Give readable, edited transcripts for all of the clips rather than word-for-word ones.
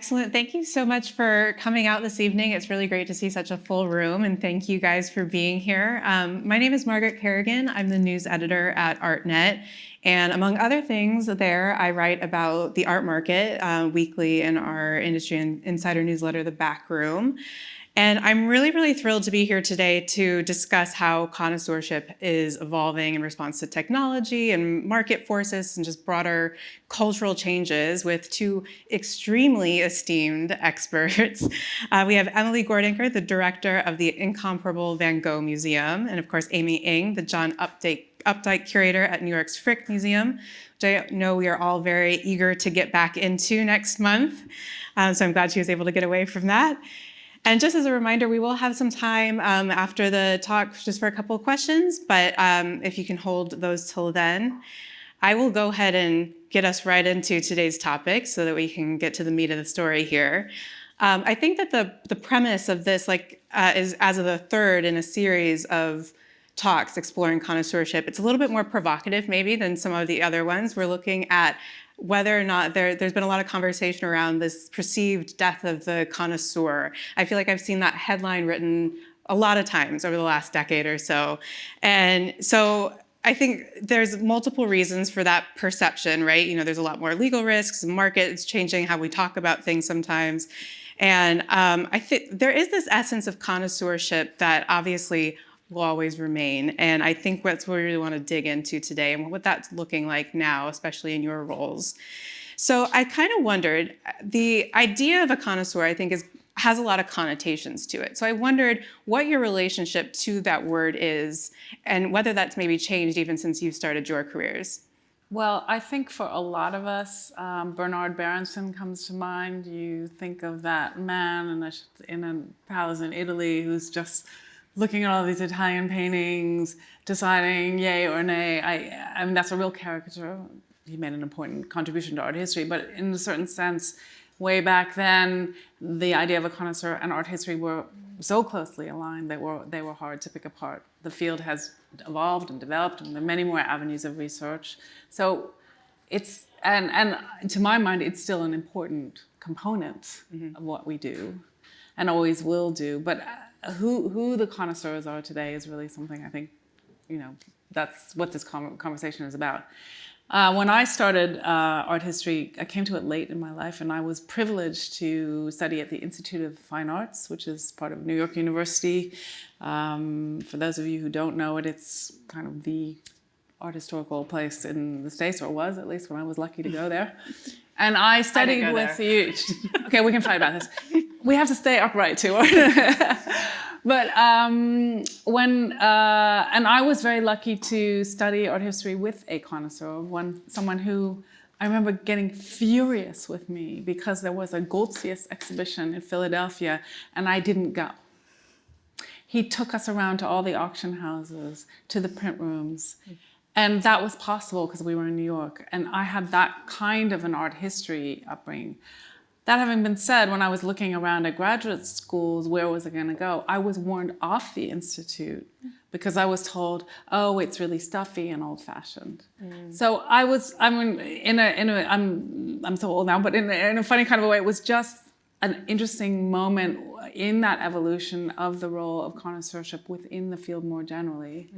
Excellent. Thank you so much for coming out this evening. It's really great to see such a full room, and thank you guys for being here. My name is Margaret Carrigan. I'm the news editor at Artnet, and among other things there, I write about the art market weekly in our industry insider newsletter, The Back Room. And I'm really, really thrilled to be here today to discuss how connoisseurship is evolving in response to technology and market forces and just broader cultural changes with two extremely esteemed experts. We have Emilie Gordenker, the director of the incomparable Van Gogh Museum, and of course, Aimee, the John Updike curator at New York's Frick Museum, which I know we are all very eager to get back into next month. So I'm glad she was able to get away from that. And just as a reminder, we will have some time after the talk just for a couple of questions, but if you can hold those till then. I will go ahead and get us right into today's topic so that we can get to the meat of the story here. I think that the premise of this is as of the third in a series of talks exploring connoisseurship. It's a little bit more provocative maybe than some of the other ones. We're looking at whether or not there's been a lot of conversation around this perceived death of the connoisseur. I feel like I've seen that headline written a lot of times over the last decade or so. And so I think there's multiple reasons for that perception, right? You know, there's a lot more legal risks, the market is changing how we talk about things sometimes. And I think there is this essence of connoisseurship that obviously will always remain. And I think that's what we really want to dig into today and what that's looking like now, especially in your roles. So I kind of wondered, the idea of a connoisseur, I think, has a lot of connotations to it. So I wondered what your relationship to that word is and whether that's maybe changed even since you started your careers. Well, I think for a lot of us, Bernard Berenson comes to mind. You think of that man in a palace in Italy who's just looking at all these Italian paintings, deciding yay or nay. I mean, that's a real caricature. He made an important contribution to art history, but in a certain sense, way back then, the idea of a connoisseur and art history were so closely aligned, they were hard to pick apart. The field has evolved and developed, and there are many more avenues of research. So it's, and to my mind, it's still an important component of what we do and always will do. But who the connoisseurs are today is really something I think, that's what this conversation is about. When I started art history, I came to it late in my life, and I was privileged to study at the Institute of Fine Arts, which is part of New York University. For those of you who don't know it, it's kind of the art historical place in the States, or was at least when I was lucky to go there. And I studied with you. Okay, we can fight about this. We have to stay upright too. But and I was very lucky to study art history with a connoisseur, someone who I remember getting furious with me because there was a Goltzius exhibition in Philadelphia and I didn't go. He took us around to all the auction houses, to the print rooms. And that was possible because we were in New York. And I had that kind of an art history upbringing. That having been said, when I was looking around at graduate schools, where was I going to go? I was warned off the institute because I was told, oh, it's really stuffy and old-fashioned. So I'm so old now, but in a funny kind of a way, it was just an interesting moment in that evolution of the role of connoisseurship within the field more generally.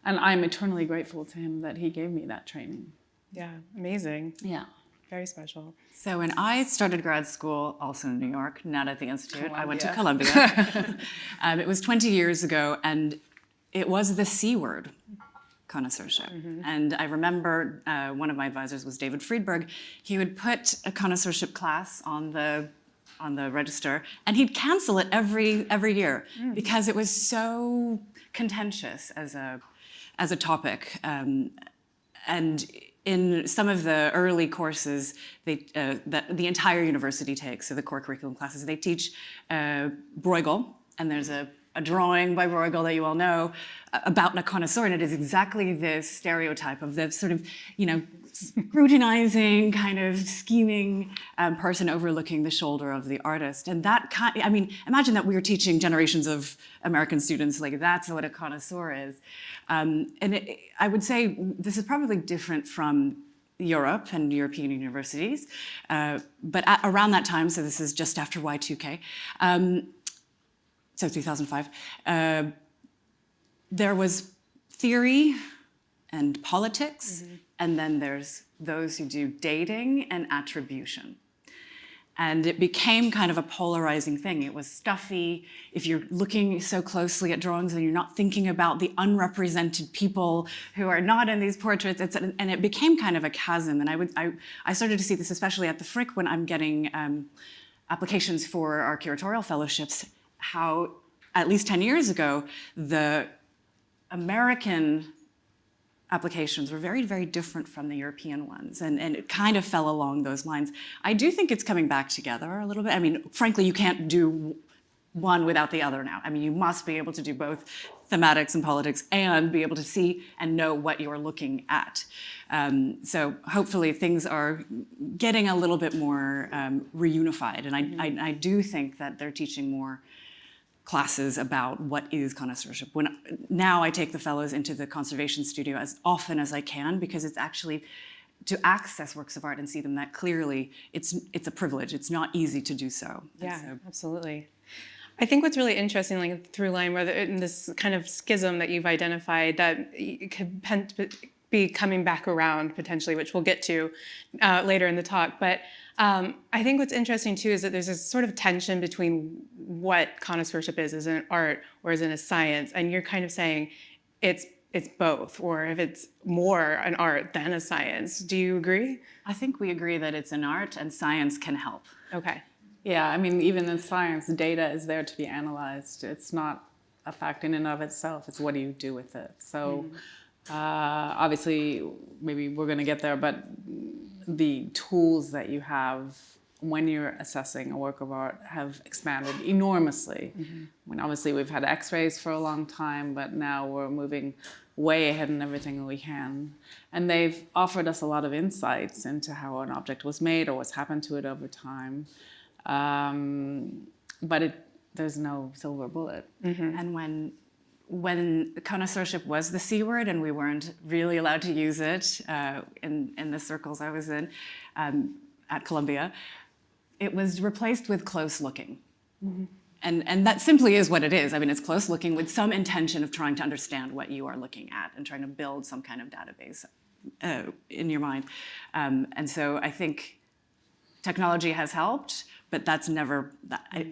And I'm eternally grateful to him that he gave me that training. Yeah, amazing. Yeah. Very special. So when I started grad school, also in New York, not at the Institute, I went to Columbia. It was 20 years ago, and it was the C word, connoisseurship. And I remember one of my advisors was David Friedberg. He would put a connoisseurship class on the register, and he'd cancel it every year because it was so contentious as a topic. And in some of the early courses that the entire university takes, so the core curriculum classes, they teach Bruegel, and there's a drawing by Bruegel that you all know about a connoisseur, and it is exactly this stereotype of the sort of, scrutinizing, kind of scheming person overlooking the shoulder of the artist. And that imagine that we were teaching generations of American students, like that's what a connoisseur is. I would say this is probably different from Europe and European universities. But around that time, so this is just after Y2K, so 2005, there was theory and politics, and then there's those who do dating and attribution. And it became kind of a polarizing thing. It was stuffy. If you're looking so closely at drawings and you're not thinking about the unrepresented people who are not in these portraits, and it became kind of a chasm. And I started to see this especially at the Frick when I'm getting applications for our curatorial fellowships, how at least 10 years ago, the American applications were very, very different from the European ones, and it kind of fell along those lines. I do think it's coming back together a little bit. I mean, frankly, you can't do one without the other now. I mean, you must be able to do both thematics and politics and be able to see and know what you're looking at. So hopefully things are getting a little bit more reunified, and I do think that they're teaching more classes about what is connoisseurship. Now I take the fellows into the conservation studio as often as I can, because it's actually, to access works of art and see them that clearly, it's a privilege. It's not easy to do so. Yeah, absolutely. I think what's really interesting, like through line, whether in this kind of schism that you've identified, that could be coming back around potentially, which we'll get to later in the talk. But I think what's interesting too is that there's this sort of tension between what connoisseurship is an art or is it a science, and you're kind of saying it's both, or if it's more an art than a science. Do you agree? I think we agree that it's an art and science can help. Okay. Yeah, I mean, even in science, data is there to be analyzed. It's not a fact in and of itself. It's what do you do with it. So obviously, maybe we're going to get there, but the tools that you have when you're assessing a work of art have expanded enormously. I mean, obviously, we've had X-rays for a long time, but now we're moving way ahead in everything we can. And they've offered us a lot of insights into how an object was made or what's happened to it over time. But there's no silver bullet. And when connoisseurship was the C word and we weren't really allowed to use it in the circles I was in at Columbia, it was replaced with close looking. And that simply is what it is. I mean, it's close looking with some intention of trying to understand what you are looking at and trying to build some kind of database in your mind. And so I think technology has helped, but that's never,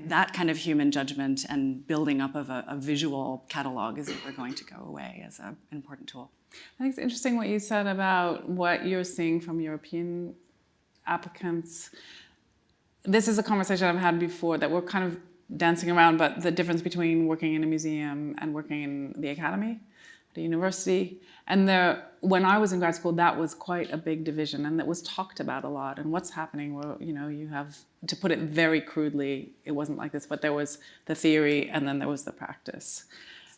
that kind of human judgment and building up of a visual catalog is never going to go away as an important tool. I think it's interesting what you said about what you're seeing from European applicants. This is a conversation I've had before that we're kind of dancing around, but the difference between working in a museum and working in the academy, the university. And when I was in grad school, that was quite a big division, and that was talked about a lot. And what's happening, well, you have, to put it very crudely, it wasn't like this, but there was the theory and then there was the practice.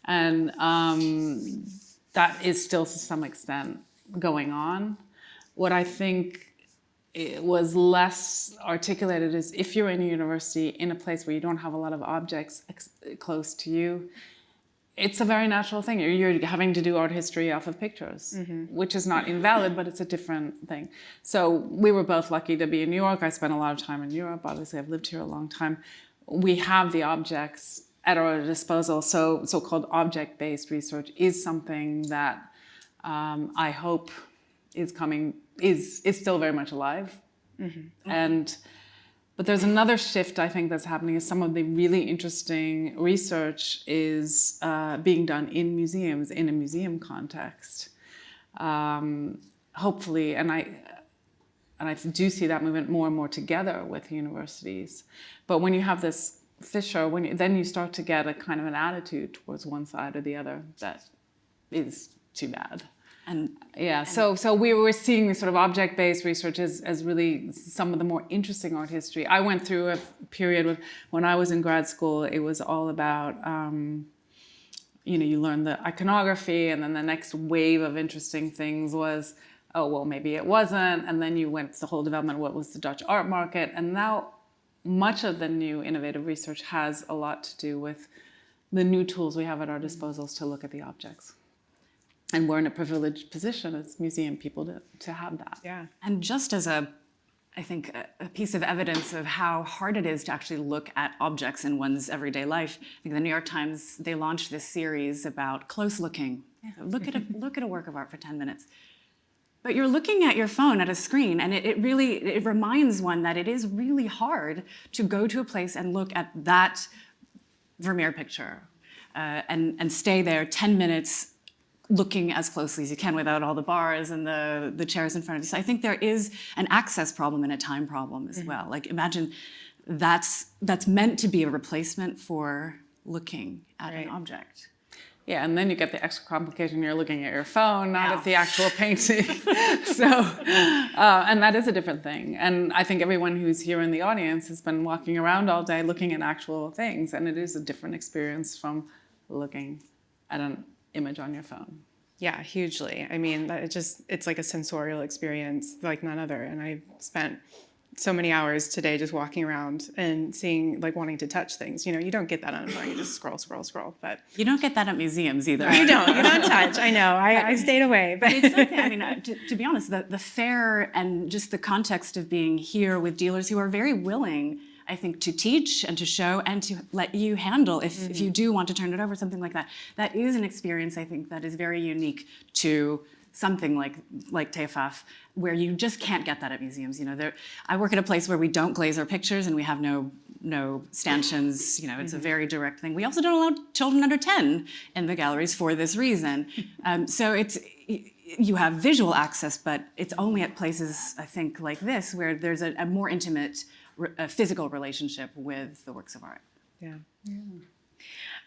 And that is still to some extent going on. What I think it was less articulated is if you're in a university in a place where you don't have a lot of objects close to you, it's a very natural thing. You're having to do art history off of pictures, which is not invalid, but it's a different thing. So we were both lucky to be in New York. I spent a lot of time in Europe. Obviously, I've lived here a long time. We have the objects at our disposal. So so-called object-based research is something that I hope is still very much alive. But there's another shift I think that's happening is some of the really interesting research is being done in museums, in a museum context. Hopefully, and I do see that movement more and more together with universities. But when you have this fissure, then you start to get a kind of an attitude towards one side or the other that is too bad. So we were seeing this sort of object-based research as really some of the more interesting art history. I went through a period when I was in grad school, it was all about, you learn the iconography, and then the next wave of interesting things was, oh, well, maybe it wasn't. And then you went to the whole development of what was the Dutch art market. And now much of the new innovative research has a lot to do with the new tools we have at our disposals to look at the objects. And we're in a privileged position as museum people to have that. Yeah. And just as I think a piece of evidence of how hard it is to actually look at objects in one's everyday life, I think the New York Times, they launched this series about close looking. So look at a work of art for 10 minutes. But you're looking at your phone at a screen, and it reminds one that it is really hard to go to a place and look at that Vermeer picture and stay there 10 minutes looking as closely as you can without all the bars and the chairs in front of you. So I think there is an access problem and a time problem as well. Like imagine that's meant to be a replacement for looking at an object. Yeah, and then you get the extra complication. You're looking at your phone, not at the actual painting. And that is a different thing. And I think everyone who's here in the audience has been walking around all day looking at actual things. And it is a different experience from looking at an image on your phone. Yeah, hugely. I mean, it's like a sensorial experience like none other. And I spent so many hours today just walking around and seeing, like, wanting to touch things. You know, you don't get that on a phone. You just scroll. But you don't get that at museums either. You don't touch. I know. I stayed away. But it's something, I mean, to be honest, the fair and just the context of being here with dealers who are very willing, I think, to teach and to show and to let you handle if you do want to turn it over, something like that. That is an experience, I think, that is very unique to something like TEFAF, where you just can't get that at museums. You know, I work at a place where we don't glaze our pictures and we have no stanchions. You know, it's a very direct thing. We also don't allow children under 10 in the galleries for this reason. So you have visual access, but it's only at places, I think, like this, where there's a more intimate physical relationship with the works of art. Yeah.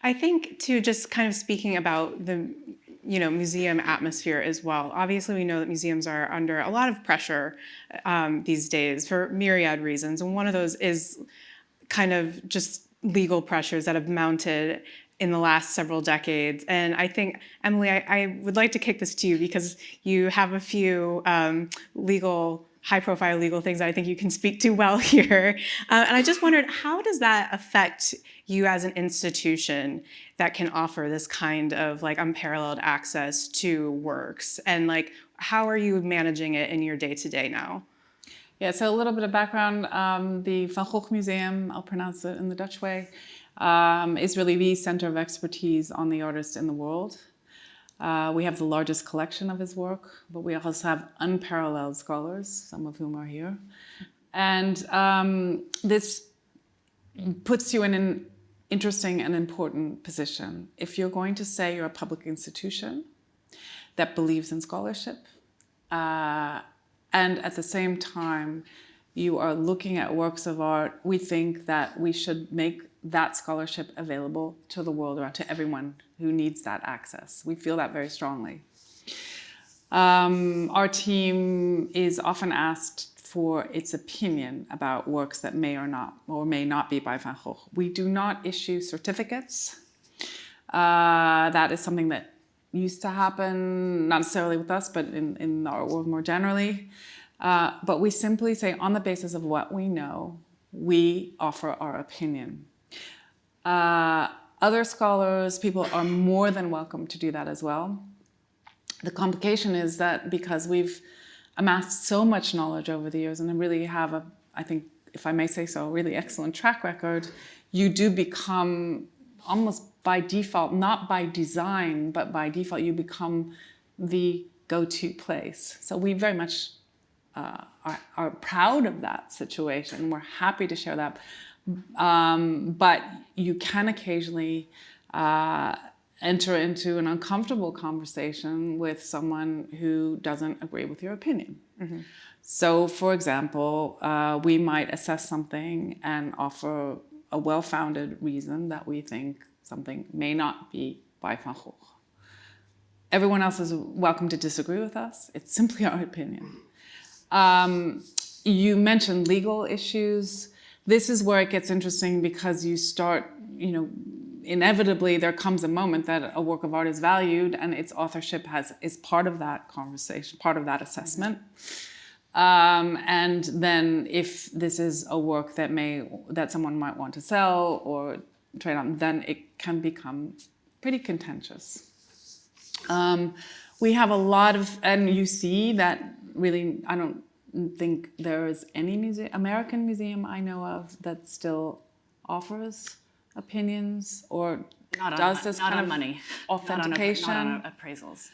I think, too, just kind of speaking about the museum atmosphere as well. Obviously, we know that museums are under a lot of pressure these days for myriad reasons. And one of those is kind of just legal pressures that have mounted in the last several decades. And I think, Emilie, I would like to kick this to you because you have a few high-profile legal things that I think you can speak to well here. And I just wondered, how does that affect you as an institution that can offer this kind of like unparalleled access to works? And like, how are you managing it in your day-to-day now? Yeah, so a little bit of background. The Van Gogh Museum, I'll pronounce it in the Dutch way, is really the center of expertise on the artist in the world. We have the largest collection of his work, but we also have unparalleled scholars, some of whom are here. And this puts you in an interesting and important position. If you're going to say you're a public institution that believes in scholarship, and at the same time, you are looking at works of art, we think that we should make that scholarship available to the world or to everyone who needs that access. We feel that very strongly. Our team is often asked for its opinion about works that may may not be by Van Gogh. We do not issue certificates. That is something that used to happen, not necessarily with us, but in the art world more generally. But we simply say, on the basis of what we know, we offer our opinion. Other scholars, people are more than welcome to do that as well. The complication is that because we've amassed so much knowledge over the years and really have I think, if I may say so, a really excellent track record, you do become almost by default, not by design, but by default, you become the go-to place. So we very much are proud of that situation. We're happy to share that. But you can occasionally enter into an uncomfortable conversation with someone who doesn't agree with your opinion. Mm-hmm. So, for example, we might assess something and offer a well-founded reason that we think something may not be by Van Gogh. Everyone else is welcome to disagree with us. It's simply our opinion. You mentioned legal issues. This is where it gets interesting because you start, inevitably there comes a moment that a work of art is valued and its authorship is part of that conversation, part of that assessment. And then if this is a work that someone might want to sell or trade on, then it can become pretty contentious. We have a lot of, and you see that really, I don't think there is any American museum I know of that still offers opinions or does this kind of money, authentication. not on appraisals.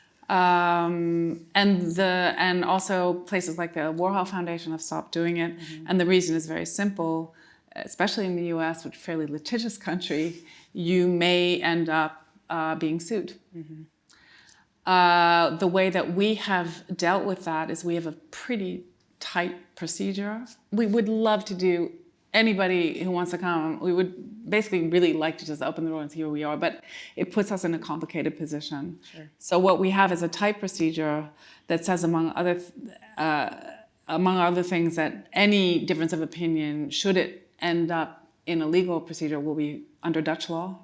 And also places like the Warhol Foundation have stopped doing it. And the reason is very simple, especially in the US, which is a fairly litigious country, you may end up being sued. The way that we have dealt with that is we have a pretty tight procedure. We would love to do, anybody who wants to come, we would basically really like to just open the door and see where we are, but it puts us in a complicated position. Sure. So what we have is a tight procedure that says, among other things, that any difference of opinion, should it end up in a legal procedure, will be under Dutch law.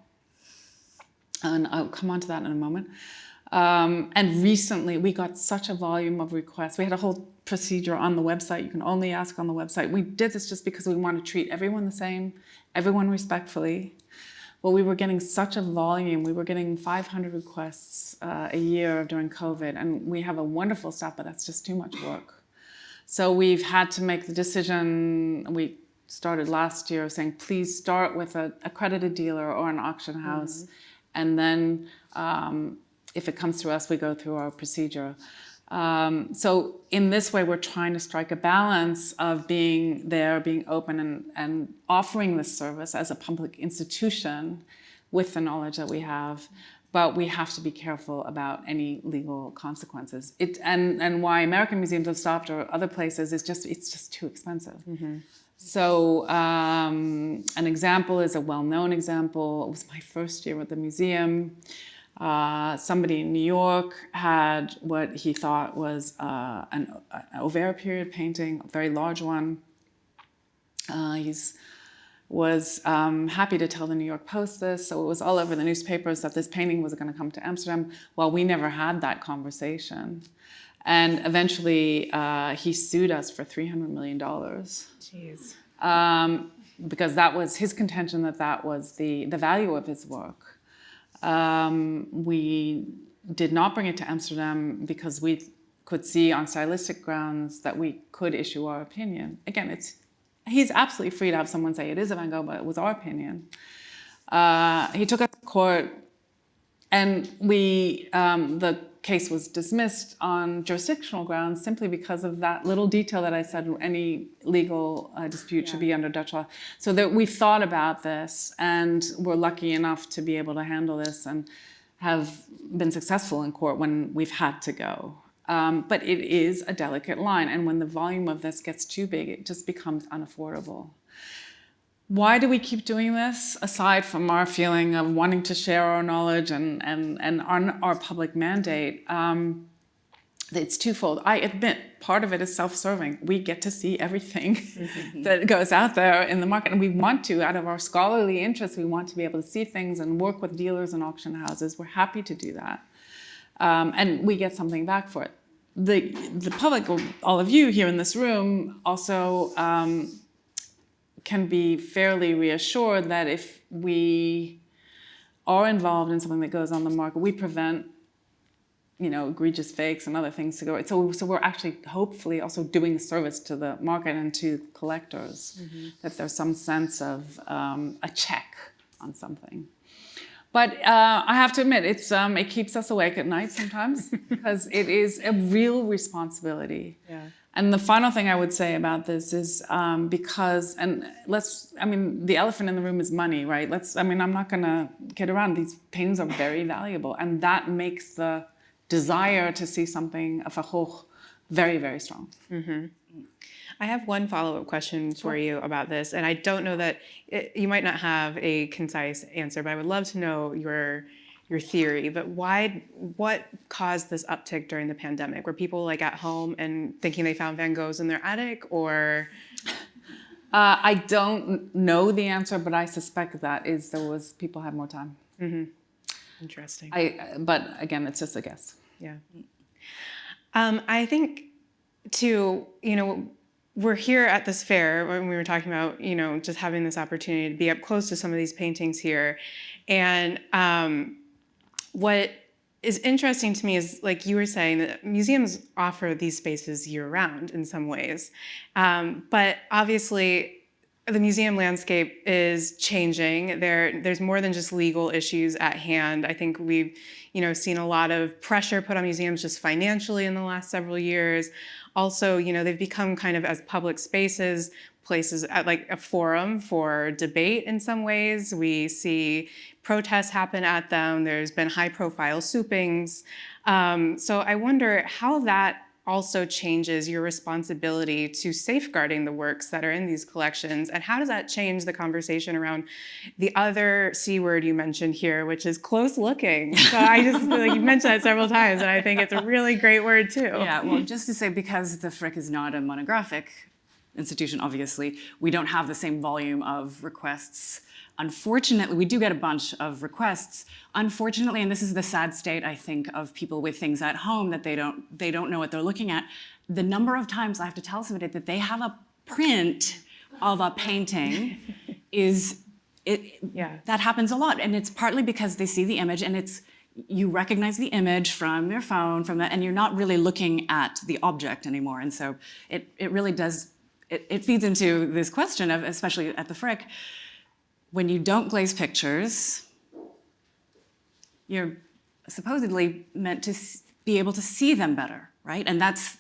And I'll come on to that in a moment. And recently we got such a volume of requests. We had a whole procedure on the website. You can only ask on the website. We did this just because we want to treat everyone the same, everyone respectfully. Well, we were getting such a volume. We were getting 500 requests a year during COVID. And we have a wonderful staff, but that's just too much work. So we've had to make the decision. We started last year saying, please start with an accredited dealer or an auction house. And then if it comes to us, we go through our procedure. So in this way, we're trying to strike a balance of being there, being open, and offering this service as a public institution with the knowledge that we have. But we have to be careful about any legal consequences. And why American museums have stopped, or other places, is it's just too expensive. So an example is a well-known example. It was my first year at the museum. Somebody in New York had what he thought was an Auvert period painting, a very large one. He was happy to tell the New York Post this, so it was all over the newspapers that this painting was going to come to Amsterdam. Well, we never had that conversation. And eventually he sued us for $300 million. Jeez. Because that was his contention, that was the value of his work. We did not bring it to Amsterdam because we could see on stylistic grounds that we could issue our opinion. Again, he's absolutely free to have someone say it is a Van Gogh, but it was our opinion. He took us to court, and the case was dismissed on jurisdictional grounds simply because of that little detail that I said any legal dispute should be under Dutch law. So that we thought about this, and we're lucky enough to be able to handle this and have been successful in court when we've had to go. But it is a delicate line, and when the volume of this gets too big, it just becomes unaffordable. Why do we keep doing this, aside from our feeling of wanting to share our knowledge and our public mandate? It's twofold. I admit part of it is self-serving. We get to see everything that goes out there in the market, and we want to, out of our scholarly interest, we want to be able to see things and work with dealers and auction houses. We're happy to do that. And we get something back for it. The public, all of you here in this room, also can be fairly reassured that if we are involved in something that goes on the market, we prevent, egregious fakes and other things to go. So we're actually hopefully also doing a service to the market and to collectors, that there's some sense of a check on something. But I have to admit, it keeps us awake at night sometimes because it is a real responsibility. Yeah. And the final thing I would say about this is the elephant in the room is money, right? I'm not going to kid around. These paintings are very valuable, and that makes the desire to see something of a Gogh very, very strong. Mm-hmm. I have one follow-up question for you about this, and I don't know that you might not have a concise answer, but I would love to know your theory. But what caused this uptick during the pandemic? Were people at home and thinking they found Van Goghs in their attic, or? I don't know the answer, but I suspect people had more time. Mm-hmm. Interesting. But again, it's just a guess. Yeah. I think too, we're here at this fair when we were talking about, just having this opportunity to be up close to some of these paintings here. And what is interesting to me is, like you were saying, that museums offer these spaces year-round in some ways. But obviously, the museum landscape is changing. There's more than just legal issues at hand. I think we've seen a lot of pressure put on museums just financially in the last several years. Also, they've become kind of, as public spaces, places at like a forum for debate in some ways. We see protests happen at them. There's been high-profile soupings. So I wonder how that also changes your responsibility to safeguarding the works that are in these collections, and how does that change the conversation around the other C word you mentioned here, which is close looking. So I just feel like you've mentioned that several times, and I think it's a really great word too. Yeah, well, just to say, because the Frick is not a monographic institution, obviously, we don't have the same volume of requests. Unfortunately, we do get a bunch of requests. Unfortunately, and this is the sad state, I think, of people with things at home, that they don't know what they're looking at. The number of times I have to tell somebody that they have a print of a painting that happens a lot. And it's partly because they see the image, and you recognize the image from your phone, and you're not really looking at the object anymore. And so it really does, it feeds into this question of, especially at the Frick, when you don't glaze pictures, you're supposedly meant to be able to see them better, right? And that's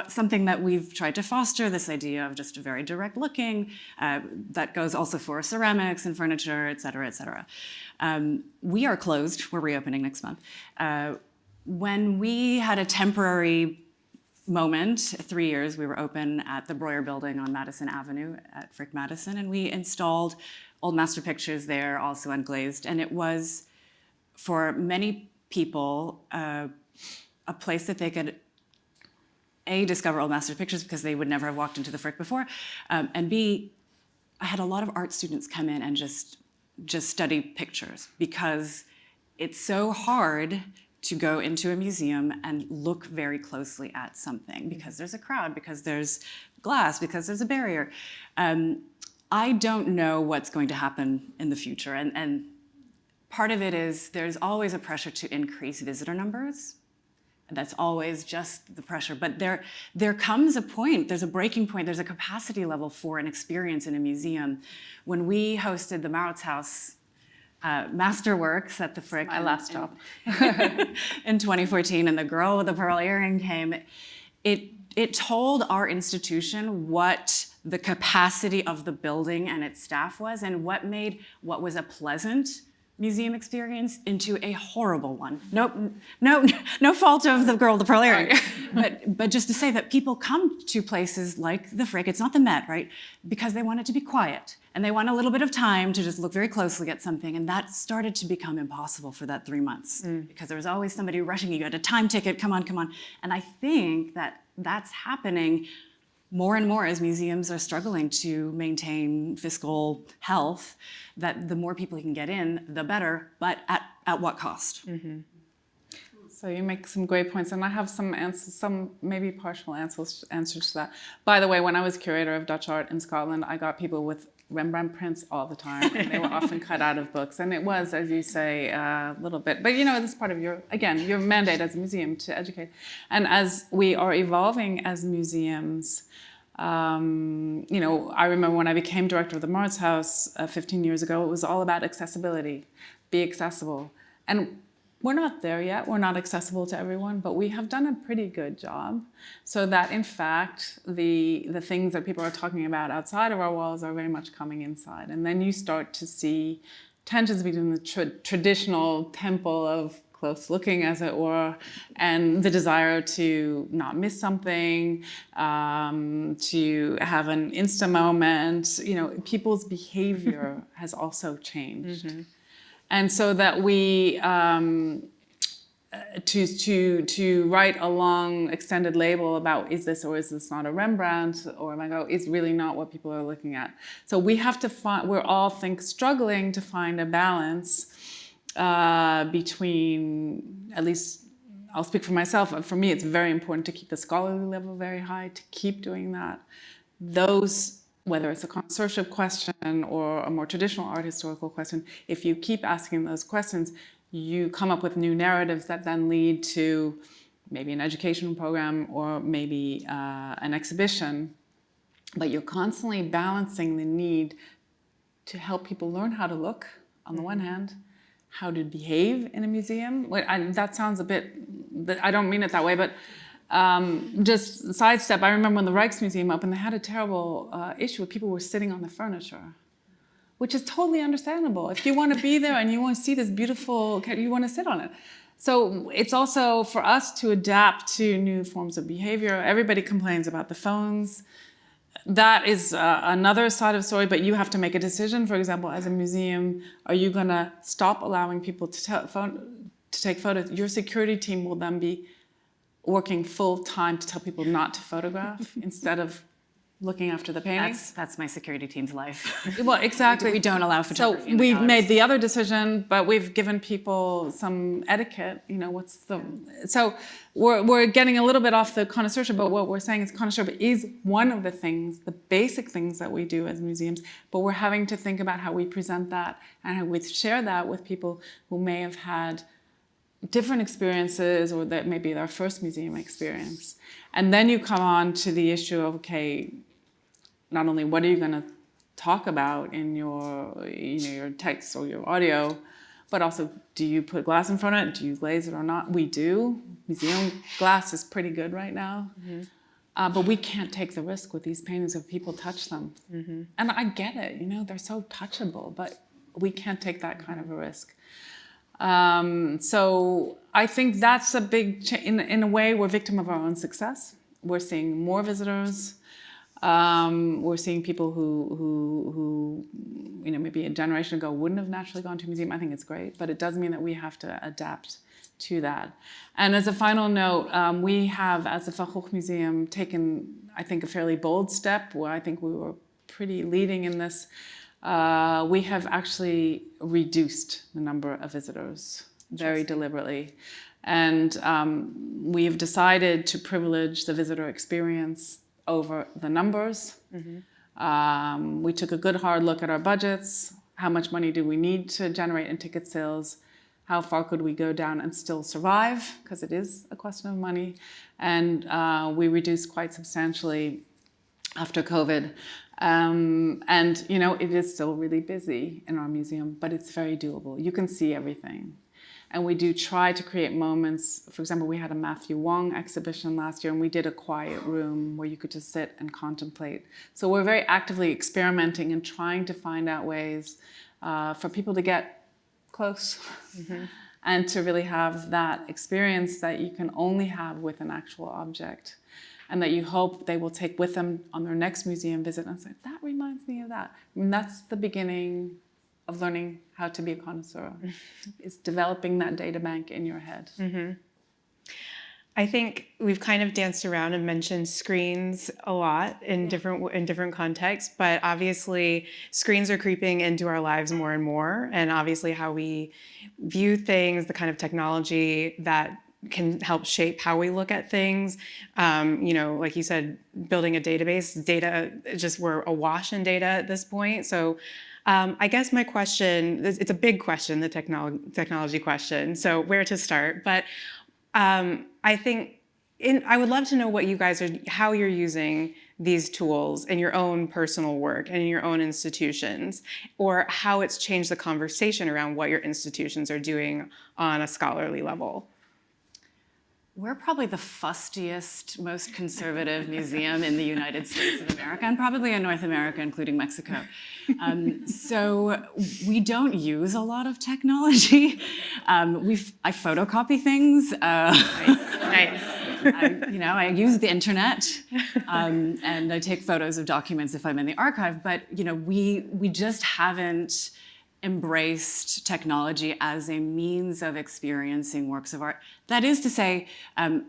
something that we've tried to foster, this idea of just a very direct looking. That goes also for ceramics and furniture, et cetera, et cetera. We are closed. We're reopening next month. When we had a temporary moment, 3 years, we were open at the Breuer building on Madison Avenue at Frick Madison, and we installed old master pictures there, also unglazed. And it was, for many people, a place that they could, A, discover old master pictures because they would never have walked into the Frick before, and B, I had a lot of art students come in and just study pictures, because it's so hard to go into a museum and look very closely at something, because there's a crowd, because there's glass, because there's a barrier. I don't know what's going to happen in the future, and part of it is there's always a pressure to increase visitor numbers. That's always just the pressure, but there comes a point, there's a breaking point, there's a capacity level for an experience in a museum. When we hosted the Mauritshuis Masterworks at the Frick, my last job, in 2014, and the girl with the pearl earring came, it told our institution what the capacity of the building and its staff was, and what made what was a pleasant museum experience into a horrible one. No fault of the girl with the pearl earring, but just to say that people come to places like the Frick, it's not the Met, right? Because they want it to be quiet, and they want a little bit of time to just look very closely at something, and that started to become impossible for that 3 months, because there was always somebody rushing you, had a time ticket, come on. And I think that's happening more and more as museums are struggling to maintain fiscal health, that the more people you can get in, the better, but at what cost? Mm-hmm. So you make some great points, and I have some answers, some maybe partial answers to that. By the way, when I was curator of Dutch art in Scotland, I got people with Rembrandt prints all the time, and they were often cut out of books. And it was, as you say, a little bit, but this is part of your mandate as a museum to educate. And as we are evolving as museums, I remember when I became director of the Mauritshuis 15 years ago, it was all about accessibility, be accessible. And we're not there yet, we're not accessible to everyone, but we have done a pretty good job, so that in fact, the things that people are talking about outside of our walls are very much coming inside. And then you start to see tensions between the traditional temple of close looking, as it were, and the desire to not miss something, to have an Insta moment. People's behavior has also changed. Mm-hmm. And so that we, to write a long extended label about is this or is this not a Rembrandt, or is really not what people are looking at. So we have to find, we're all struggling to find a balance between, at least I'll speak for myself, for me it's very important to keep the scholarly level very high, to keep doing that. Those, whether it's a connoisseurship question or a more traditional art historical question, if you keep asking those questions, you come up with new narratives that then lead to maybe an educational program or maybe an exhibition. But you're constantly balancing the need to help people learn how to look, on the one hand, how to behave in a museum. That sounds a bit, I don't mean it that way, but just sidestep. I remember when the Rijksmuseum opened, they had a terrible issue where people were sitting on the furniture, which is totally understandable. If you want to be there and you want to see this beautiful, you want to sit on it. So it's also for us to adapt to new forms of behavior. Everybody complains about the phones. That is another side of the story, but you have to make a decision. For example, as a museum, are you going to stop allowing people to take photos? Your security team will then be working full time to tell people not to photograph instead of looking after the paintings. That's my security team's life. Well, exactly. We don't allow photography. So we've made the other decision, but we've given people some etiquette. So we're getting a little bit off the connoisseurship, but what we're saying is connoisseurship is one of the things, the basic things that we do as museums, but we're having to think about how we present that and how we share that with people who may have had different experiences or that may be their first museum experience. And then you come on to the issue of, okay, not only what are you going to talk about in your, your text or your audio, but also, do you put glass in front of it? Do you glaze it or not? We do. Museum glass is pretty good right now. Mm-hmm. But we can't take the risk with these paintings if people touch them. Mm-hmm. And I get it, they're so touchable, but we can't take that kind of a risk. So I think that's a big in a way, we're victim of our own success. We're seeing more visitors. We're seeing people who maybe a generation ago wouldn't have naturally gone to a museum. I think it's great, but it does mean that we have to adapt to that. And as a final note, we have, as the Van Gogh Museum, taken, I think, a fairly bold step where I think we were pretty leading in this. We have actually reduced the number of visitors very deliberately. And we've decided to privilege the visitor experience over the numbers. Mm-hmm. We took a good hard look at our budgets. How much money do we need to generate in ticket sales? How far could we go down and still survive? Because it is a question of money. And we reduced quite substantially after COVID. And, it is still really busy in our museum, but it's very doable. You can see everything. And we do try to create moments. For example, we had a Matthew Wong exhibition last year, and we did a quiet room where you could just sit and contemplate. So we're very actively experimenting and trying to find out ways for people to get close mm-hmm. and to really have that experience that you can only have with an actual object, and that you hope they will take with them on their next museum visit and say, that reminds me of that. That's the beginning of learning how to be a connoisseur. It's developing that data bank in your head. Mm-hmm. I think we've kind of danced around and mentioned screens a lot in different contexts, but obviously screens are creeping into our lives more and more, and obviously how we view things, the kind of technology that can help shape how we look at things. Like you said, building a database, data, we're awash in data at this point. So I guess my question, it's a big question, the technology question, so where to start, but I think I would love to know what you guys how you're using these tools in your own personal work and in your own institutions, or how it's changed the conversation around what your institutions are doing on a scholarly level. We're probably the fustiest, most conservative museum in the United States of America, and probably in North America, including Mexico. So we don't use a lot of technology. I photocopy things. Nice. I use the internet, and I take photos of documents if I'm in the archive. But we just haven't embraced technology as a means of experiencing works of art. That is to say, in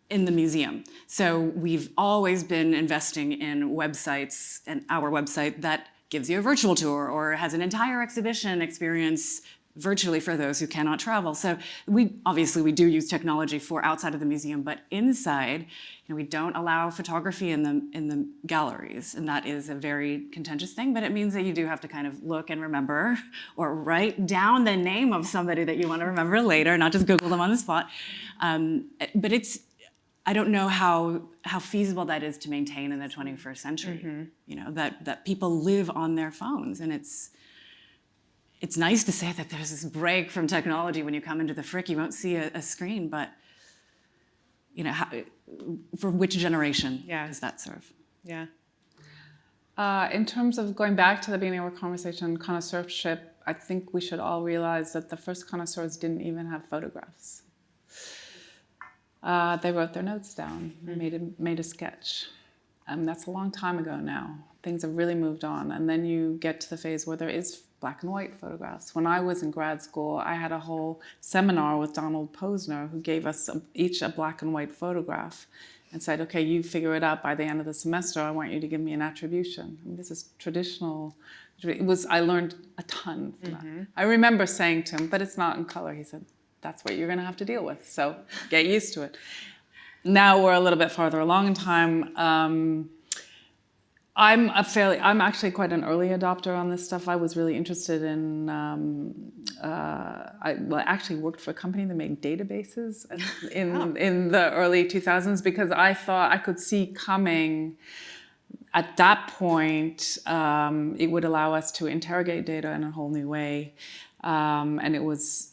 the museum. So we've always been investing in websites, and our website that gives you a virtual tour or has an entire exhibition experience virtually for those who cannot travel. So we do use technology for outside of the museum, but inside, we don't allow photography in the galleries, and that is a very contentious thing. But it means that you do have to kind of look and remember, or write down the name of somebody that you want to remember later, not just Google them on the spot. But I don't know how feasible that is to maintain in the 21st century. That people live on their phones, and it's nice to say that there's this break from technology. When you come into the Frick, you won't see a screen, but for which generation does that serve? Yeah. In terms of going back to the beginning of our conversation, connoisseurship, I think we should all realize that the first connoisseurs didn't even have photographs. They wrote their notes down, made a sketch. That's a long time ago now. Things have really moved on. And then you get to the phase where there is black and white photographs. When I was in grad school, I had a whole seminar with Donald Posner, who gave us each a black and white photograph and said, okay, you figure it out by the end of the semester. I want you to give me an attribution. I mean, this is traditional. I learned a ton from that. I remember saying to him, but it's not in color. He said, that's what you're going to have to deal with. So get used to it. Now we're a little bit farther along in time. I'm actually quite an early adopter on this stuff. I was really interested in, I actually worked for a company that made databases in the early 2000s, because I thought I could see coming at that point, it would allow us to interrogate data in a whole new way. And it was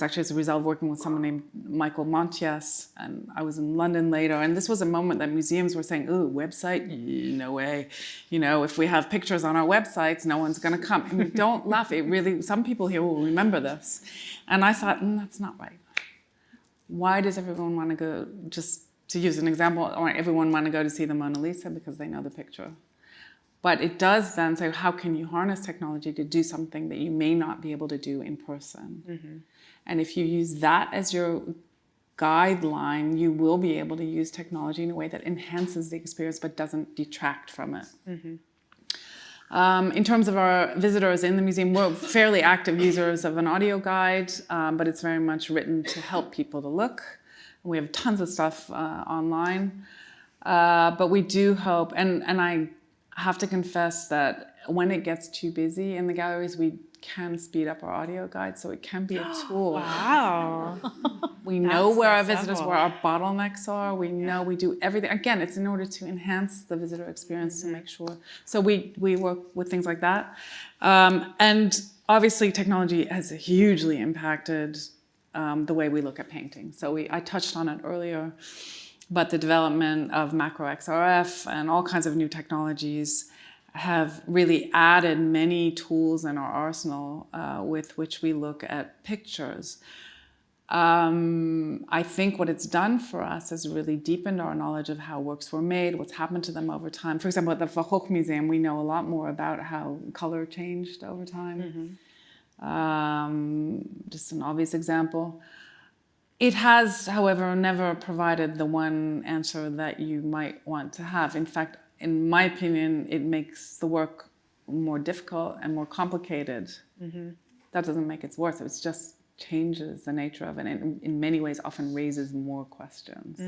actually as a result of working with someone named Michael Montias, and I was in London later, and this was a moment that museums were saying, ooh, website? No way. If we have pictures on our websites, no one's gonna come. I mean, don't laugh, some people here will remember this. And I thought, that's not right. Why does everyone wanna go, just to use an example, or everyone wanna go to see the Mona Lisa? Because they know the picture. But it does then say, how can you harness technology to do something that you may not be able to do in person? And if you use that as your guideline, you will be able to use technology in a way that enhances the experience but doesn't detract from it. In terms of our visitors in the museum, we're fairly active users of an audio guide, but it's very much written to help people to look. We have tons of stuff online, but we do hope, and I have to confess that when it gets too busy in the galleries, we can speed up our audio guide, so it can be a tool. Wow. We know where our visitors, where our bottlenecks are. We know we do everything. Again, it's in order to enhance the visitor experience to make sure. So we work with things like that. And obviously technology has hugely impacted the way we look at painting. So I touched on it earlier, but the development of macro XRF and all kinds of new technologies have really added many tools in our arsenal with which we look at pictures. I think what it's done for us is really deepened our knowledge of how works were made, what's happened to them over time. For example, at the Gogh Museum, we know a lot more about how color changed over time. Just an obvious example. It has, however, never provided the one answer that you might want to have. In fact, in my opinion, it makes the work more difficult and more complicated. That doesn't make it worse. It just changes the nature of it, and in many ways often raises more questions.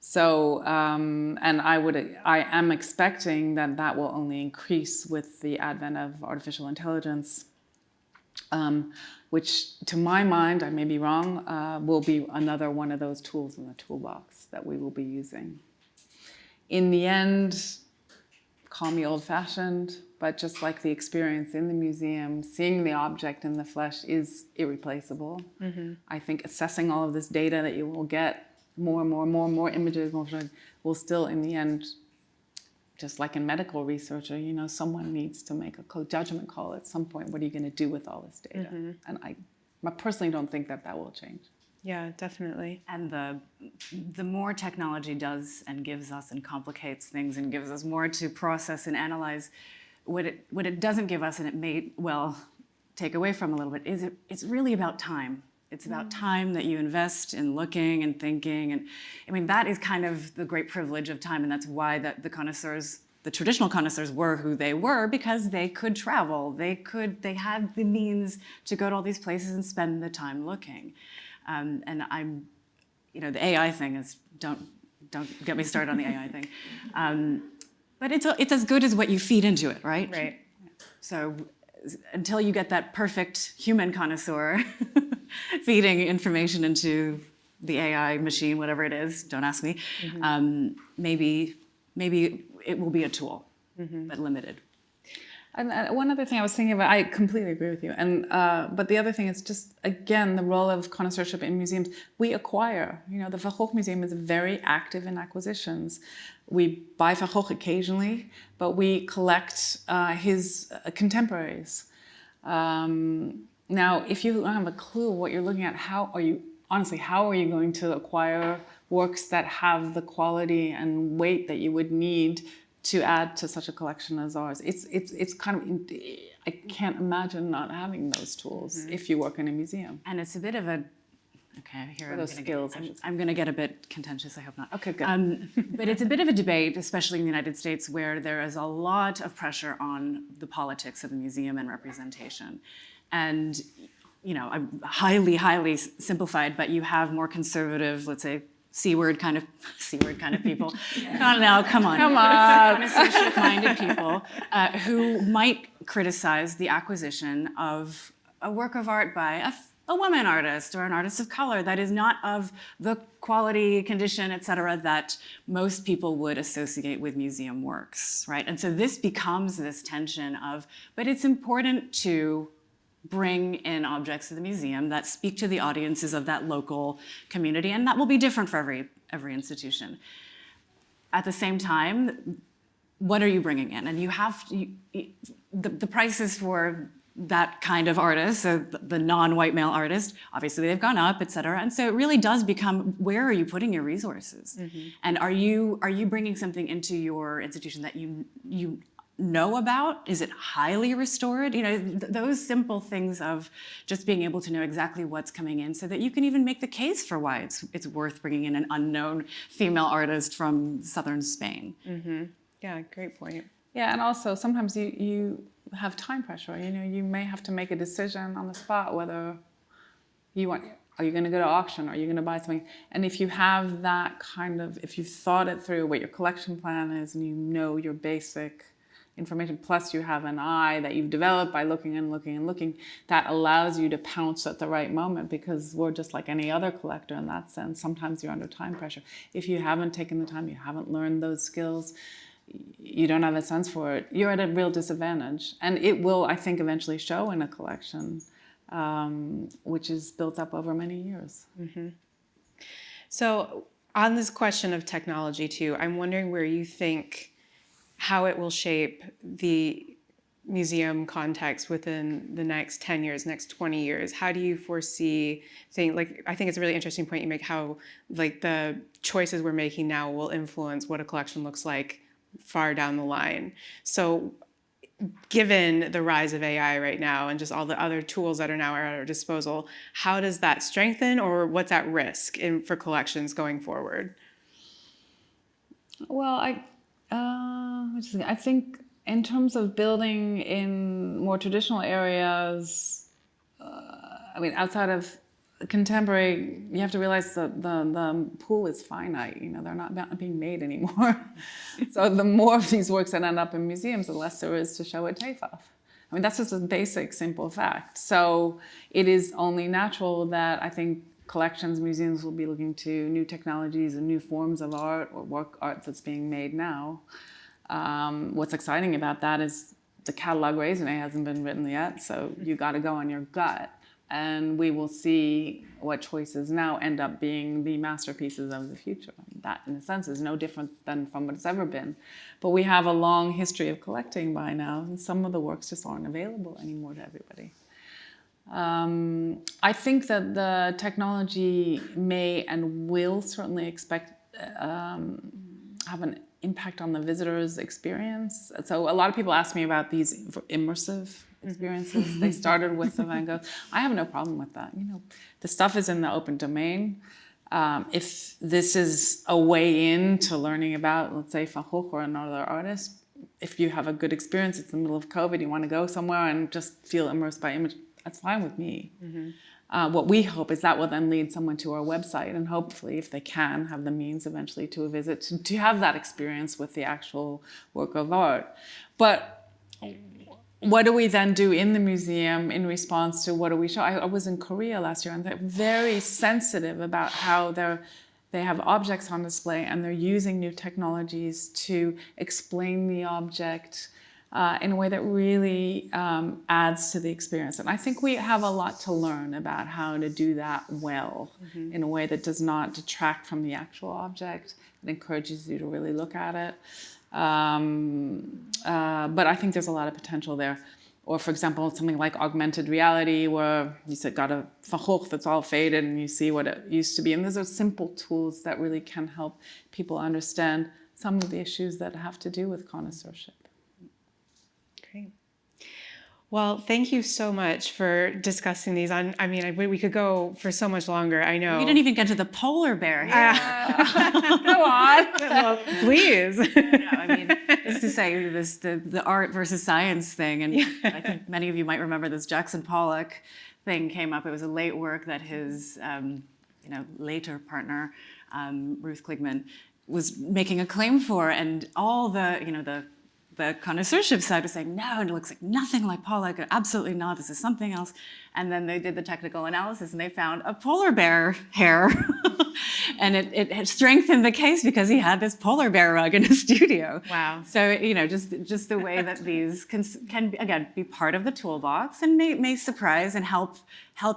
So, and I am expecting that will only increase with the advent of artificial intelligence, which to my mind, I may be wrong, will be another one of those tools in the toolbox that we will be using. In the end, call me old-fashioned, but just like the experience in the museum, seeing the object in the flesh is irreplaceable. I think assessing all of this data that you will get, more images, will still in the end, just like in medical research, someone needs to make a judgment call at some point. What are you going to do with all this data? And I personally don't think that will change. Yeah, definitely. And the more technology does and gives us and complicates things and gives us more to process and analyze, what it doesn't give us, and it may take away from a little bit, is it's really about time. It's about time that you invest in looking and thinking. And I mean, that is kind of the great privilege of time. And that's why the connoisseurs the traditional connoisseurs were who they were because they could travel, they had the means to go to all these places and spend the time looking. And I'm, the AI thing is, don't get me started on the AI thing. But it's as good as what you feed into it, right? Right. So until you get that perfect human connoisseur feeding information into the AI machine, whatever it is, don't ask me, maybe it will be a tool, but limited. And one other thing I was thinking about, I completely agree with you. And but the other thing is just, again, the role of connoisseurship in museums. We acquire. The Van Gogh Museum is very active in acquisitions. We buy Van Gogh occasionally, but we collect his contemporaries. Now, if you don't have a clue what you're looking at, how are you going to acquire works that have the quality and weight that you would need to add to such a collection as ours? It's kind of, I can't imagine not having those tools if you work in a museum. And it's a bit of a, I'm going to get a bit contentious, I hope not. Okay, good. But it's a bit of a debate, especially in the United States, where there is a lot of pressure on the politics of the museum and representation. And, I'm highly simplified, but you have more conservative, let's say, C-word kind of people. No, come on. Connoisseurship-minded people who might criticize the acquisition of a work of art by a woman artist or an artist of color that is not of the quality, condition, et cetera, that most people would associate with museum works, right? And so this becomes this tension of, but it's important to bring in objects to the museum that speak to the audiences of that local community, and that will be different for every institution. At the same time, what are you bringing in? And you have to, the prices for that kind of artist, so the non-white male artist, obviously they've gone up, et cetera. And so it really does become, where are you putting your resources? And are you bringing something into your institution that you know about? Is it highly restored? Those simple things of just being able to know exactly what's coming in so that you can even make the case for why it's worth bringing in an unknown female artist from southern Spain. Yeah, great point. Yeah, and also sometimes you have time pressure. You may have to make a decision on the spot whether are you going to go to auction? Are you going to buy something? And if you have that if you've thought it through, what your collection plan is, and you know your basic information, plus you have an eye that you've developed by looking and looking and looking, that allows you to pounce at the right moment, because we're just like any other collector in that sense. Sometimes you're under time pressure. If you haven't taken the time, you haven't learned those skills, you don't have a sense for it, you're at a real disadvantage. And it will, I think, eventually show in a collection, which is built up over many years. So on this question of technology too, I'm wondering where you think how it will shape the museum context within the next 10 years, next 20 years. How do you foresee I think it's a really interesting point you make, how the choices we're making now will influence what a collection looks like far down the line. So given the rise of AI right now and just all the other tools that are now at our disposal, how does that strengthen, or what's at risk for collections going forward? Well, I think in terms of building in more traditional areas, outside of contemporary, you have to realize the pool is finite. They're not being made anymore. So the more of these works that end up in museums, the less there is to show at TEFAF. That's just a basic, simple fact. So it is only natural that I think collections, museums will be looking to new technologies and new forms of art or art that's being made now. What's exciting about that is the catalog raisonné hasn't been written yet, so you got to go on your gut. And we will see what choices now end up being the masterpieces of the future. That, in a sense, is no different than from what it's ever been. But we have a long history of collecting by now, and some of the works just aren't available anymore to everybody. I think that the technology may and will certainly have an impact on the visitor's experience. So a lot of people ask me about these immersive experiences. They started with the Van Gogh. I have no problem with that. The stuff is in the open domain. If this is a way in to learning about, let's say, Van Gogh or another artist, if you have a good experience, it's in the middle of COVID, you want to go somewhere and just feel immersed by image, that's fine with me. What we hope is that will then lead someone to our website, and hopefully, if they can, have the means eventually to a visit, to have that experience with the actual work of art. But what do we then do in the museum in response to what do we show? I was in Korea last year, and they're very sensitive about how they have objects on display, and they're using new technologies to explain the object in a way that really adds to the experience. And I think we have a lot to learn about how to do that well, in a way that does not detract from the actual object. It encourages you to really look at it. But I think there's a lot of potential there. Or, for example, something like augmented reality, where you got a Van Gogh that's all faded and you see what it used to be. And those are simple tools that really can help people understand some of the issues that have to do with connoisseurship. Great. Well, thank you so much for discussing these. I mean, we could go for so much longer, I know. We didn't even get to the polar bear here. Go on. Well, please. I mean, just to say the art versus science thing, and I think many of you might remember this Jackson Pollock thing came up. It was a late work that his later partner, Ruth Kligman, was making a claim for, and all the connoisseurship side was saying, no, it looks like nothing like Pollock, absolutely not, this is something else. And then they did the technical analysis and they found a polar bear hair. And it strengthened the case because he had this polar bear rug in his studio. Wow. So, just the way that these can again, be part of the toolbox and may surprise and help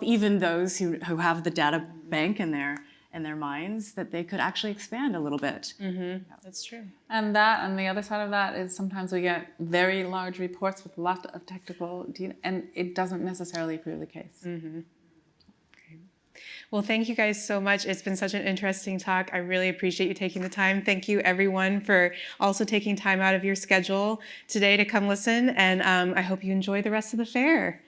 even those who have the data bank in their minds, that they could actually expand a little bit. That's true. And the other side of that is sometimes we get very large reports with a lot of technical data, and it doesn't necessarily prove the case. Great. Well, thank you guys so much. It's been such an interesting talk. I really appreciate you taking the time. Thank you, everyone, for also taking time out of your schedule today to come listen, and I hope you enjoy the rest of the fair.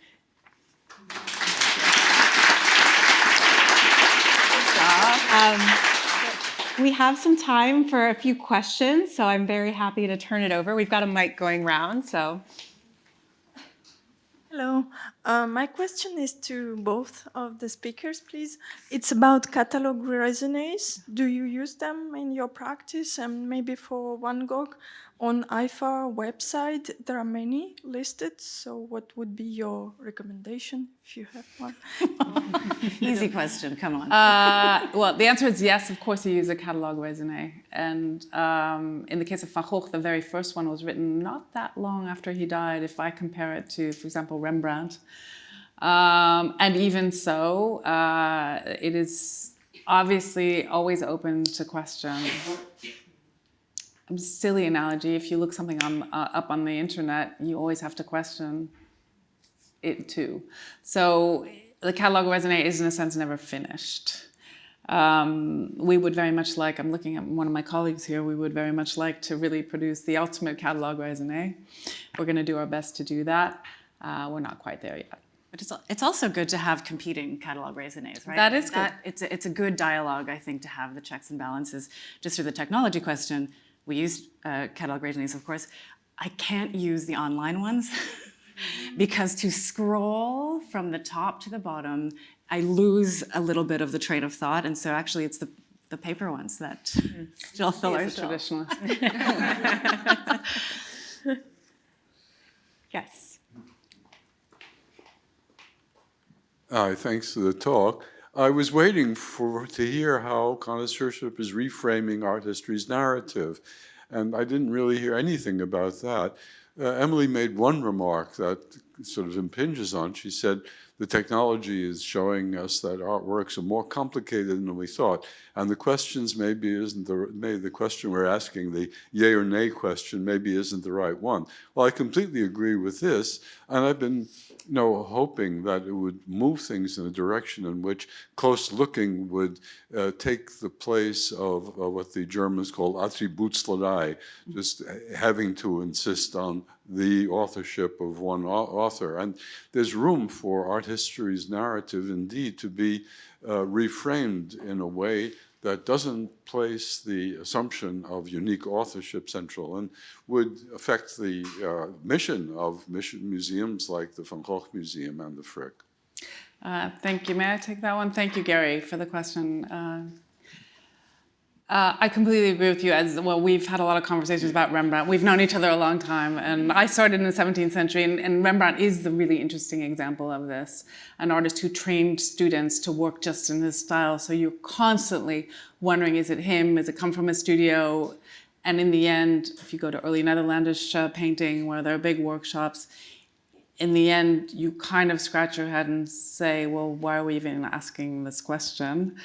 We have some time for a few questions, so I'm very happy to turn it over. We've got a mic going round, so. Hello. My question is to both of the speakers, please. It's about catalog raisonnés. Do you use them in your practice? And maybe for Van Gogh, on IFAR website, there are many listed. So what would be your recommendation if you have one? Easy question, come on. Well, the answer is yes, of course you use a catalog raisonné. And in the case of Van Gogh, the very first one was written not that long after he died, if I compare it to, for example, Rembrandt. And even so, it is obviously always open to question. A silly analogy, if you look something up on the internet, you always have to question it too. So the catalog raisonné is in a sense never finished. We would very much like, I'm looking at one of my colleagues here, we would very much like to really produce the ultimate catalog raisonné. We're going to do our best to do that. We're not quite there yet. But it's also good to have competing catalog raisonnés, right? That is good. It's a good dialogue, I think, to have the checks and balances. Just for the technology question, we use catalog raisonnés, of course. I can't use the online ones because to scroll from the top to the bottom, I lose a little bit of the train of thought. And so actually it's the paper ones that still fill our shelf. Traditionalist. Yes. Hi, thanks for the talk. I was waiting to hear how connoisseurship is reframing art history's narrative, and I didn't really hear anything about that. Emilie made one remark that sort of impinges on. She said the technology is showing us that artworks are more complicated than we thought, and the questions maybe isn't the question we're asking, the yay or nay question, maybe isn't the right one. Well, I completely agree with this, and I've been hoping that it would move things in a direction in which close looking would take the place of what the Germans call Attributslerei, just having to insist on the authorship of one author. And there's room for art history's narrative indeed to be reframed in a way that doesn't place the assumption of unique authorship central and would affect the mission of museums like the Van Gogh Museum and the Frick. Thank you. May I take that one? Thank you, Gary, for the question. I completely agree with you. As well, we've had a lot of conversations about Rembrandt. We've known each other a long time, and I started in the 17th century, and Rembrandt is the really interesting example of this. An artist who trained students to work just in his style, so you're constantly wondering, is it him? Does it come from a studio? And in the end, if you go to early Netherlandish painting, where there are big workshops, in the end, you kind of scratch your head and say, well, why are we even asking this question?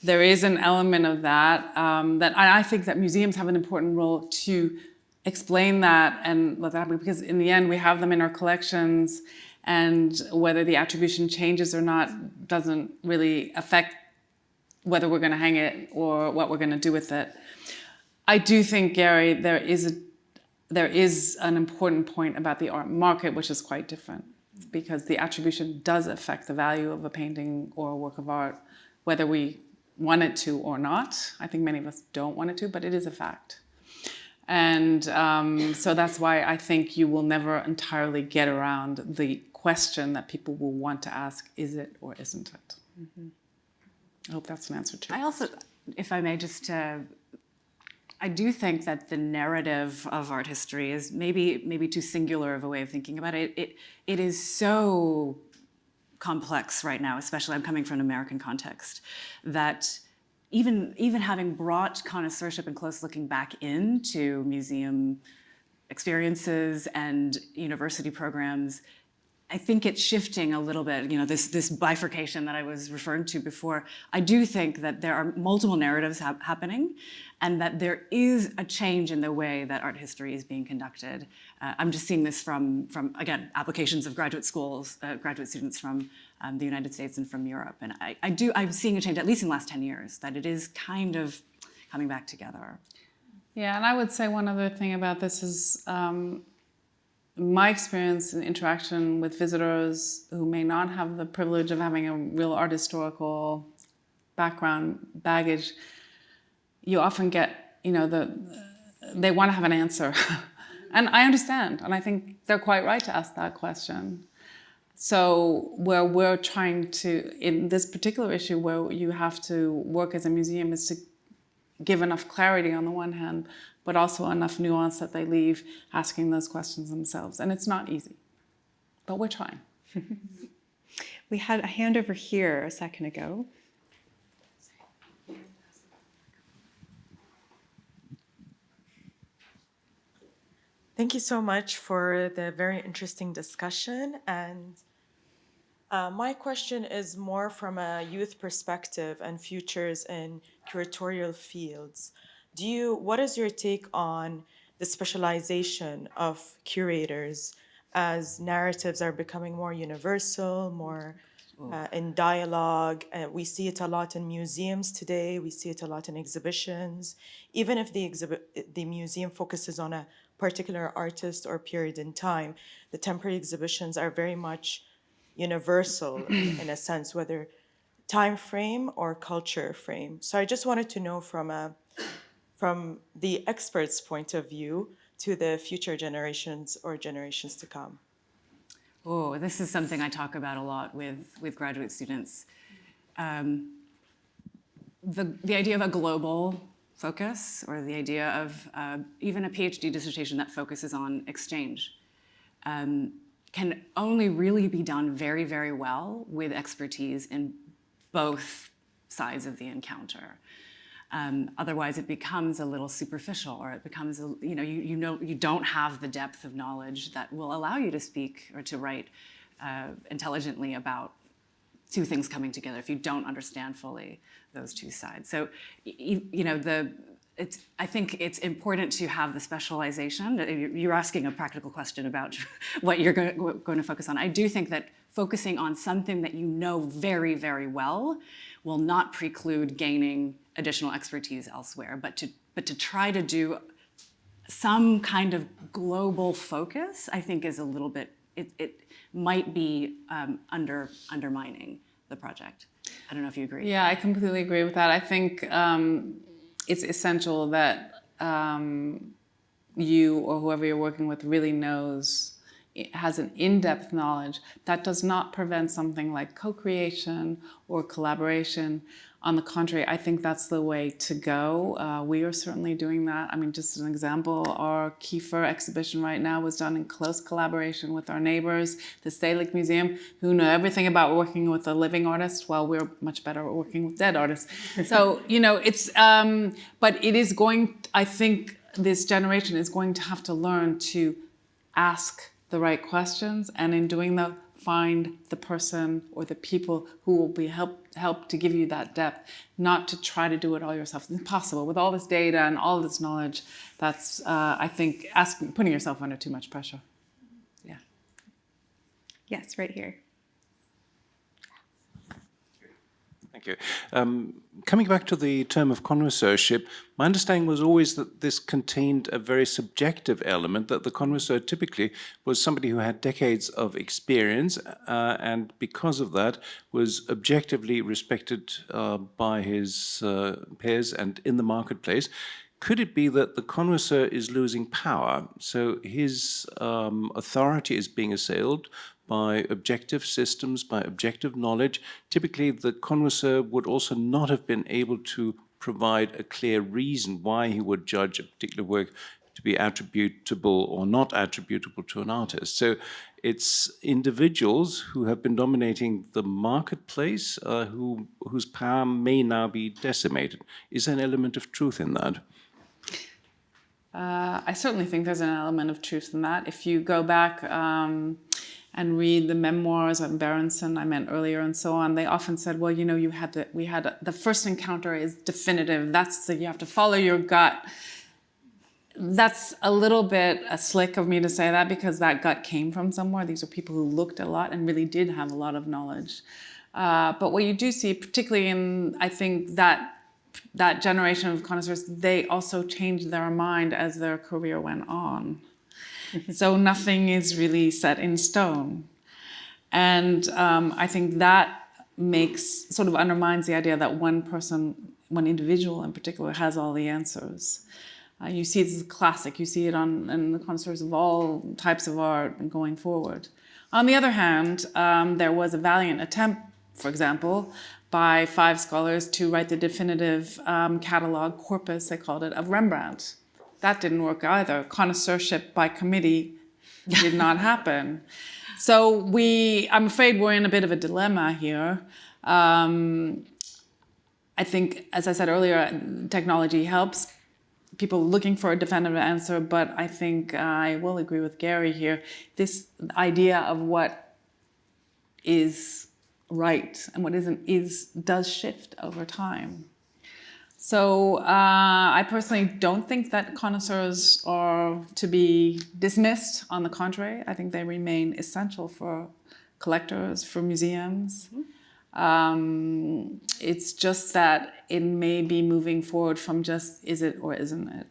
There is an element of that, that I think that museums have an important role to explain that and let that happen, because in the end, we have them in our collections, and whether the attribution changes or not doesn't really affect whether we're going to hang it or what we're going to do with it. I do think, Gary, there is an important point about the art market, which is quite different, because the attribution does affect the value of a painting or a work of art, whether we want it to or not. I think many of us don't want it to, but it is a fact. And so that's why I think you will never entirely get around the question that people will want to ask, is it or isn't it? Mm-hmm. I hope that's an answer too. I also, if I may, just I do think that the narrative of art history is maybe too singular of a way of thinking about it. It is so complex right now, especially I'm coming from an American context, that even having brought connoisseurship and close looking back into museum experiences and university programs, I think it's shifting a little bit, this bifurcation that I was referring to before. I do think that there are multiple narratives happening, and that there is a change in the way that art history is being conducted. I'm just seeing this from again, applications of graduate schools, graduate students from the United States and from Europe. And I'm seeing a change, at least in the last 10 years, that it is kind of coming back together. Yeah, and I would say one other thing about this is, my experience in interaction with visitors who may not have the privilege of having a real art historical baggage, you often get, they want to have an answer. And I understand, and I think they're quite right to ask that question. So where we're trying to, in this particular issue, where you have to work as a museum is to give enough clarity on the one hand, but also enough nuance that they leave asking those questions themselves. And it's not easy, but we're trying. We had a hand over here a second ago. Thank you so much for the very interesting discussion. And my question is more from a youth perspective and futures in curatorial fields. What is your take on the specialization of curators as narratives are becoming more universal, more in dialogue? We see it a lot in museums today. We see it a lot in exhibitions. Even if the museum focuses on a particular artist or period in time, the temporary exhibitions are very much universal in a sense, whether time frame or culture frame. So I just wanted to know from the expert's point of view to the future generations or generations to come. Oh, this is something I talk about a lot with graduate students. The idea of a global focus, or the idea of even a PhD dissertation that focuses on exchange, can only really be done very, very well with expertise in both sides of the encounter. Otherwise, it becomes a little superficial, or it becomes, you don't have the depth of knowledge that will allow you to speak or to write intelligently about two things coming together if you don't understand fully those two sides. So, I think it's important to have the specialization. You're asking a practical question about what you're going to focus on. I do think that focusing on something that you know very, very well will not preclude gaining additional expertise elsewhere, but to try to do some kind of global focus, I think is a little bit, it might be undermining the project. I don't know if you agree. Yeah, I completely agree with that. I think it's essential that you or whoever you're working with really has an in-depth knowledge. That does not prevent something like co-creation or collaboration. On the contrary, I think that's the way to go. We are certainly doing that. I mean, just an example, our Kiefer exhibition right now was done in close collaboration with our neighbors, the Stedelijk Museum, who know everything about working with a living artist, while we're much better at working with dead artists. So, it's, but it is I think this generation is going to have to learn to ask the right questions, and in doing that, find the person or the people who will be help to give you that depth, not to try to do it all yourself. It's impossible with all this data and all this knowledge. That's I think putting yourself under too much pressure. Yeah. Yes, right here. Thank you. Coming back to the term of connoisseurship, my understanding was always that this contained a very subjective element, that the connoisseur typically was somebody who had decades of experience and because of that was objectively respected by his peers and in the marketplace. Could it be that the connoisseur is losing power? So his authority is being assailed by objective systems, by objective knowledge. Typically, the connoisseur would also not have been able to provide a clear reason why he would judge a particular work to be attributable or not attributable to an artist. So it's individuals who have been dominating the marketplace whose power may now be decimated. Is there an element of truth in that? I certainly think there's an element of truth in that. If you go back and read the memoirs of Berenson I meant earlier and so on, they often said, well, the first encounter is definitive. You have to follow your gut. That's a little bit slick of me to say that, because that gut came from somewhere. These are people who looked a lot and really did have a lot of knowledge. But what you do see, particularly in, I think, that generation of connoisseurs, they also changed their mind as their career went on. So nothing is really set in stone. And I think that sort of undermines the idea that one one individual in particular, has all the answers. You see this is classic. You see it in the connoisseurs of all types of art going forward. On the other hand, there was a valiant attempt, for example, by 5 scholars to write the definitive catalog corpus, they called it, of Rembrandt. That didn't work either. Connoisseurship by committee did not happen. So I'm afraid we're in a bit of a dilemma here. I think, as I said earlier, technology helps people looking for a definitive answer, but I think I will agree with Gary here. This idea of what is right and what isn't does shift over time. So I personally don't think that connoisseurs are to be dismissed. On the contrary, I think they remain essential for collectors, for museums. It's just that it may be moving forward from just is it or isn't it,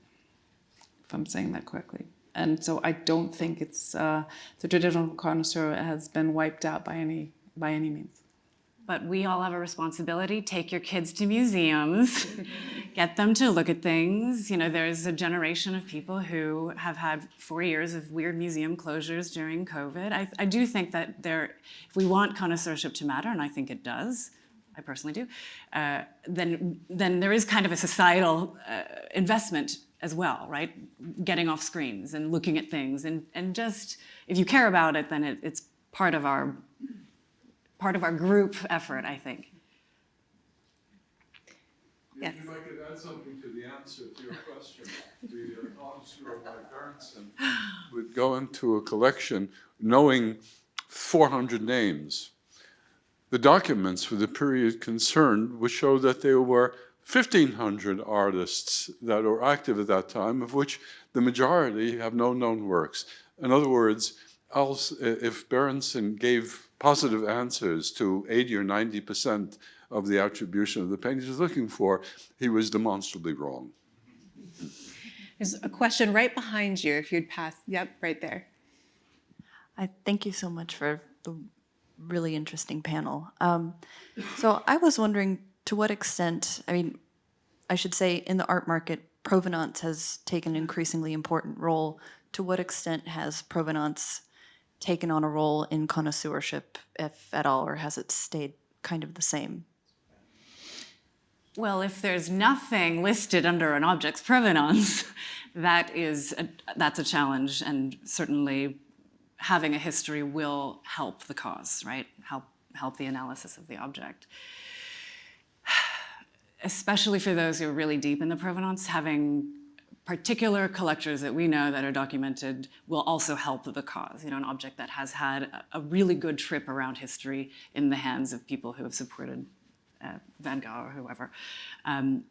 if I'm saying that correctly. And so I don't think it's the traditional connoisseur has been wiped out by any means. But we all have a responsibility. Take your kids to museums, get them to look at things. There's a generation of people who have had 4 years of weird museum closures during COVID. I do think that if we want connoisseurship to matter, and I think it does, I personally do, then there is kind of a societal investment as well, right? Getting off screens and looking at things, and just, if you care about it, then it's part of our group effort, I think. Yes. If I could add something to the answer to your question, the connoisseur like Berenson would go into a collection knowing 400 names. The documents for the period concerned would show that there were 1,500 artists that were active at that time, of which the majority have no known works. In other words, if Berenson gave positive answers to 80 or 90% of the attribution of the painting he was looking for, he was demonstrably wrong. There's a question right behind you, if you'd pass. Yep, right there. I thank you so much for the really interesting panel. So I was wondering to what extent, I mean, I should say in the art market, provenance has taken an increasingly important role. To what extent has provenance taken on a role in connoisseurship, if at all, or has it stayed kind of the same? Well, if there's nothing listed under an object's provenance, that's a challenge, and certainly having a history will help the cause, right? Help the analysis of the object. Especially for those who are really deep in the provenance, having particular collectors that we know that are documented will also help the cause. You know, an object that has had a really good trip around history in the hands of people who have supported Van Gogh or whoever. In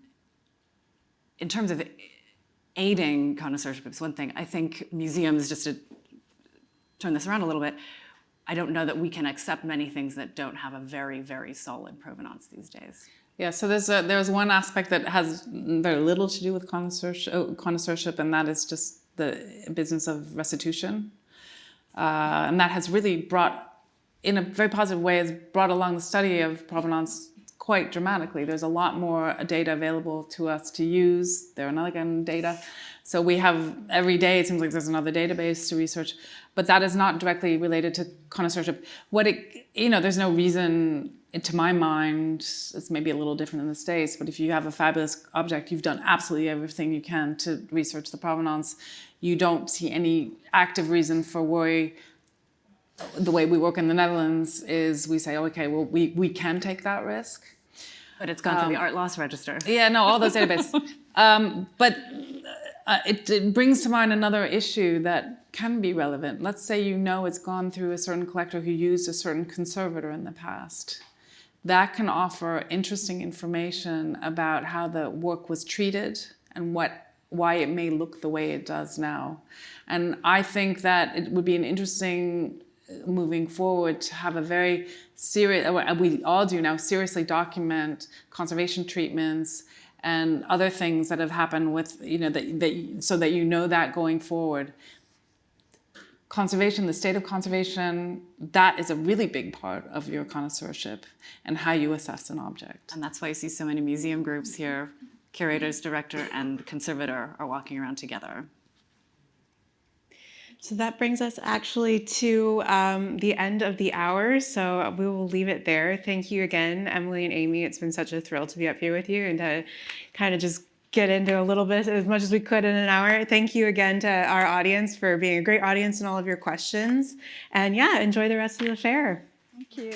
terms of aiding connoisseurship is one thing. I think museums, just to turn this around a little bit, I don't know that we can accept many things that don't have a very, very solid provenance these days. Yeah, so there's one aspect that has very little to do with connoisseurship, and that is just the business of restitution. And that has really brought, in a very positive way, has brought along the study of provenance quite dramatically. There's a lot more data available to us to use. There are Carrigan data. So we have, every day, it seems like there's another database to research, but that is not directly related to connoisseurship. There's no reason, to my mind, it's maybe a little different in the States, but if you have a fabulous object, you've done absolutely everything you can to research the provenance. You don't see any active reason for worry. The way we work in the Netherlands is we say, okay, well, we can take that risk. But it's gone through the art loss register. Yeah, no, all those databases. But it brings to mind another issue that can be relevant. Let's say it's gone through a certain collector who used a certain conservator in the past. That can offer interesting information about how the work was treated and why it may look the way it does now. And I think that it would be an interesting, moving forward, to have a very serious, we all do now, seriously document conservation treatments and other things that have happened with, so that that going forward. Conservation, the state of conservation, that is a really big part of your connoisseurship and how you assess an object. And that's why you see so many museum groups here. Curators, director, and conservator are walking around together. So that brings us actually to the end of the hour. So we will leave it there. Thank you again, Emilie and Aimee. It's been such a thrill to be up here with you and to kind of just get into a little bit, as much as we could in an hour. Thank you again to our audience for being a great audience and all of your questions. And yeah, enjoy the rest of the fair. Thank you.